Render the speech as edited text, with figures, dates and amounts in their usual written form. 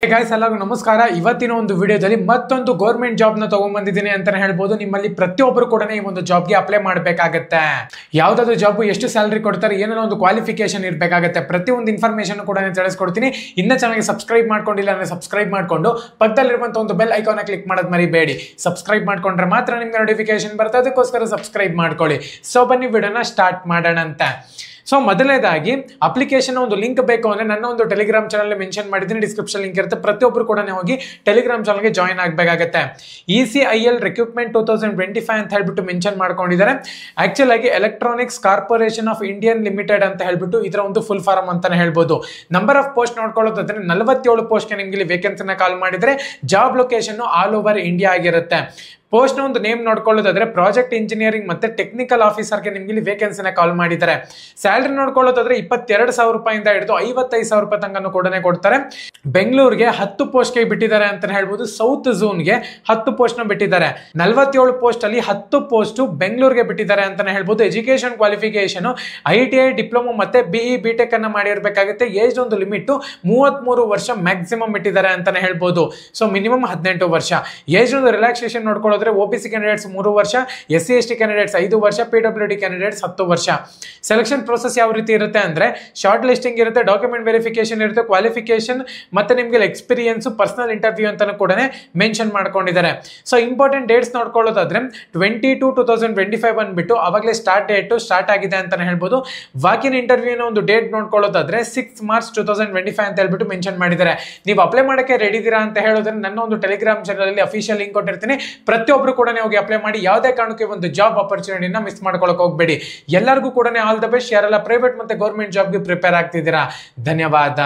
Guys ಎಲ್ಲರಿಗೂ ನಮಸ್ಕಾರ. ಇವತ್ತಿನ ಒಂದು ವಿಡಿಯೋದಲ್ಲಿ ಮತ್ತೊಂದು ಗೌರ್ಮೆಂಟ್ ಜಾಬ್ ನ ತಗೊಂಡ್ಬಂದಿದ್ದೀನಿ ಅಂತಾನೆ ಹೇಳ್ಬೋದು. ನಿಮ್ಮಲ್ಲಿ ಪ್ರತಿಯೊಬ್ಬರು ಕೂಡ ಈ ಒಂದು ಜಾಬ್ಗೆ ಅಪ್ಲೈ ಮಾಡಬೇಕಾಗತ್ತೆ. ಯಾವ್ದಾದ್ರು ಜಾಬ್ ಎಷ್ಟು ಸ್ಯಾಲರಿ ಕೊಡ್ತಾರೆ, ಏನೇನೋ ಒಂದು ಕ್ವಾಲಿಫಿಕೇಶನ್ ಇರಬೇಕಾಗತ್ತೆ, ಪ್ರತಿಯೊಂದು ಇನ್ಫಾರ್ಮೇಶನ್ ಕೂಡ ತಿಳಿಸ್ಕೊಡ್ತೀನಿ. ಇನ್ನ ಚಾನಲ್ಗೆ ಸಬ್ಸ್ಕ್ರೈಬ್ ಮಾಡ್ಕೊಂಡಿಲ್ಲ ಅಂದ್ರೆ ಸಬ್ಸ್ಕ್ರೈಬ್ ಮಾಡ್ಕೊಂಡು ಪಕ್ಕದಲ್ಲಿರುವಂತ ಒಂದು ಬೆಲ್ ಐಕಾನ್ ಕ್ಲಿಕ್ ಮಾಡೋದು ಮರಿಬೇಡಿ. ಸಬ್ಸ್ಕ್ರೈಬ್ ಮಾಡ್ಕೊಂಡ್ರೆ ಮಾತ್ರ ನಿಮ್ಗೆ ನೋಟಿಫಿಕೇಶನ್ ಬರುತ್ತೆ, ಅದಕ್ಕೋಸ್ಕರ ಸಬ್ಸ್ಕ್ರೈಬ್ ಮಾಡ್ಕೊಳ್ಳಿ. ಸೊ ಬನ್ನಿ ವಿಡಿಯೋನ ಸ್ಟಾರ್ಟ್ ಮಾಡೋಣ ಅಂತ. ಸೊ ಮೊದಲನೇದಾಗಿ ಅಪ್ಲಿಕೇಶನ್ ಒಂದು ಲಿಂಕ್ ಬೇಕು ಅಂದ್ರೆ ನನ್ನ ಒಂದು ಟೆಲಿಗ್ರಾಮ್ ಚಾನಲ್ ಮೆನ್ಷನ್ ಮಾಡಿದ್ದೀನಿ, ಡಿಸ್ಕ್ರಿಪ್ಷನ್ ಲಿಂಕ್ ಇರುತ್ತೆ. ಪ್ರತಿಯೊಬ್ಬರು ಕೂಡ ಹೋಗಿ ಟೆಲಿಗ್ರಾಮ್ ಚಾನಲ್ಗೆ ಜಾಯಿನ್ ಆಗಬೇಕಾಗತ್ತೆ. ECIL ರಿಕ್ರೂಟ್ಮೆಂಟ್ 2025 ಅಂತ ಹೇಳ್ಬಿಟ್ಟು ಮೆನ್ಷನ್ ಮಾಡ್ಕೊಂಡಿದ್ದಾರೆ. ಆಕ್ಚುಲ್ ಆಗಿ electronics corporation of Indian limited ಅಂತ ಹೇಳ್ಬಿಟ್ಟು ಇದರ ಒಂದು ಫುಲ್ ಫಾರ್ಮ್ ಅಂತಾನೆ ಹೇಳ್ಬೋದು. ನಂಬರ್ ಆಫ್ ಪೋಸ್ಟ್ ನೋಡ್ಕೊಳ್ಳೋದಾದ್ರೆ 47 ಪೋಸ್ಟ್ಗೆ ನಿಮ್ಗೆ ಇಲ್ಲಿ ವೇಕೆನ್ಸಿನ ಕಾಲ್ ಮಾಡಿದ್ರೆ job location all over India ಆಗಿರುತ್ತೆ. ಪೋಸ್ಟ್ ನ ಒಂದು ನೇಮ್ ನೋಡ್ಕೊಳ್ಳೋದಾದ್ರೆ ಪ್ರಾಜೆಕ್ಟ್ ಇಂಜಿನಿಯರಿಂಗ್ ಮತ್ತೆ ಟೆಕ್ನಿಕಲ್ ಆಫೀಸರ್ಗೆ ನಿಮ್ಗೆ ಇಲ್ಲಿ ವೇಕೆನ್ಸಿನ ಕಾಲ್ ಮಾಡಿದ್ದಾರೆ. ಸ್ಯಾಲರಿ ನೋಡ್ಕೊಳ್ಳೋದಾದ್ರೆ 22,000 ರೂಪಾಯಿಂದ ಹಿಡಿದು 55,000 ರೂಪಾಯಿ ತನಕ ಕೂಡ ಕೊಡ್ತಾರೆ. ಬೆಂಗಳೂರಿಗೆ 10 ಪೋಸ್ಟ್ಗೆ ಬಿಟ್ಟಿದ್ದಾರೆ ಅಂತ ಹೇಳ್ಬೋದು. ಸೌತ್ ಝೋನ್ಗೆ 10 ಪೋಸ್ಟ್ ನ ಬಿಟ್ಟಿದ್ದಾರೆ. 47 ಪೋಸ್ಟ್ ಅಲ್ಲಿ 10 ಪೋಸ್ಟ್ ಬೆಂಗಳೂರಿಗೆ ಬಿಟ್ಟಿದ್ದಾರೆ ಅಂತಾನೆ ಹೇಳ್ಬೋದು. ಎಜುಕೇಶನ್ ಕ್ವಾಲಿಫಿಕೇಶನ್ ITI ಡಿಪ್ಲೊಮಾ ಮತ್ತೆ BE BTech ಅನ್ನ ಮಾಡಿರ್ಬೇಕಾಗುತ್ತೆ. ಏಜ್ ಒಂದು ಲಿಮಿಟ್ 33 ವರ್ಷ ಮ್ಯಾಕ್ಸಿಮಮ್ ಬಿಟ್ಟಿದ್ದಾರೆ ಅಂತಾನೆ ಹೇಳ್ಬೋದು. ಸೊ ಮಿನಿಮಮ್ 18 ವರ್ಷ. ಏಜ್ ಒಂದು ರಿಲ್ಯಾಕ್ಸೇಷನ್ ನೋಡ್ಕೊಳ್ಳೋದು OBC ಕ್ಯಾಂಡಿಡೇಟ್ಸ್ 3 ವರ್ಷ, SC ST ಕ್ಯಾಂಡಿಡೇಟ್ಸ್ 5 ವರ್ಷ, PWD ಕ್ಯಾಂಡಿಡೇಟ್ಸ್ 10 ವರ್ಷ. ಸೆಲೆಕ್ಷನ್ ಪ್ರೋಸೆಸ್ ಯಾವ ರೀತಿ ಇರುತ್ತೆ ಅಂದ್ರೆ ಶಾರ್ಟ್ ಲಿಸ್ಟಿಂಗ್ ಇರುತ್ತೆ, ಡಾಕ್ಯುಮೆಂಟ್ ವೆರಿಫಿಕೇಶನ್ ಇರುತ್ತೆ, ಕ್ವಾಲಿಫಿಕೇಶನ್ ಮತ್ತೆ ನಿಮ್ಗೆ ಎಕ್ಸ್ಪೀರಿಯನ್ಸ್, ಪರ್ಸನಲ್ ಇಂಟರ್ವ್ಯೂ ಅಂತಾನು ಕೂಡ ಮೆನ್ಷನ್ ಮಾಡ್ಕೊಂಡಿದ್ದಾರೆ. ಸೊ ಇಂಪಾರ್ಟೆಂಟ್ ಡೇಟ್ಸ್ ನೋಡ್ಕೊಳ್ಳೋದಾದ್ರೆ 22/2025 ಬಂದ್ಬಿಟ್ಟು ಅವಾಗಲೇ ಸ್ಟಾರ್ಟ್ ಆಗಿದೆ ಅಂತಾನೆ ಹೇಳ್ಬೋದು. ವಾಕಿನ್ ಇಂಟರ್ವ್ಯೂನ ಒಂದು ಡೇಟ್ ನೋಡ್ಕೊಳ್ಳೋದಾದ್ರೆ 6 ಮಾರ್ಚ್ 2025 ಅಂತ ಹೇಳ್ಬಿಟ್ಟು ಮೆನ್ಷನ್ ಮಾಡಿದ್ದಾರೆ. ನೀವು ಅಪ್ಲೈ ಮಾಡಕ್ಕೆ ರೆಡಿ ಇದ್ದೀರಾ ಅಂತ ಹೇಳಿದ್ರೆ ನನ್ನ ಒಂದು ಟೆಲಿಗ್ರಾಮ್ ಚಾನಲ್ ಅಲ್ಲಿ ಅಫಿಷಿಯಲ್ ಲಿಂಕ್ ಕೊಟ್ಟಿರ್ತೀನಿ. ಪ್ರತಿಯೊಬ್ಬರು ಕೂಡ ಹೋಗಿ ಅಪ್ಲೈ ಮಾಡಿ. ಯಾವುದೇ ಕಾರಣಕ್ಕೆ ಒಂದು ಜಾಬ್ ಆಪರ್ಚುನಿಟಿನ ಮಿಸ್ ಮಾಡ್ಕೊಳ್ಳೋಕೆ ಹೋಗಬೇಡಿ. ಎಲ್ಲರಿಗೂ ಕೂಡ ಆಲ್ ದ ಬೆಸ್ಟ್. ಯಾರೆಲ್ಲ ಪ್ರೈವೇಟ್ ಮತ್ತೆ ಗೌರ್ಮೆಂಟ್ ಜಾಬ್ಗೆ ಪ್ರಿಪೇರ್ ಆಗ್ತಿದ್ದೀರಾ, ಧನ್ಯವಾದ.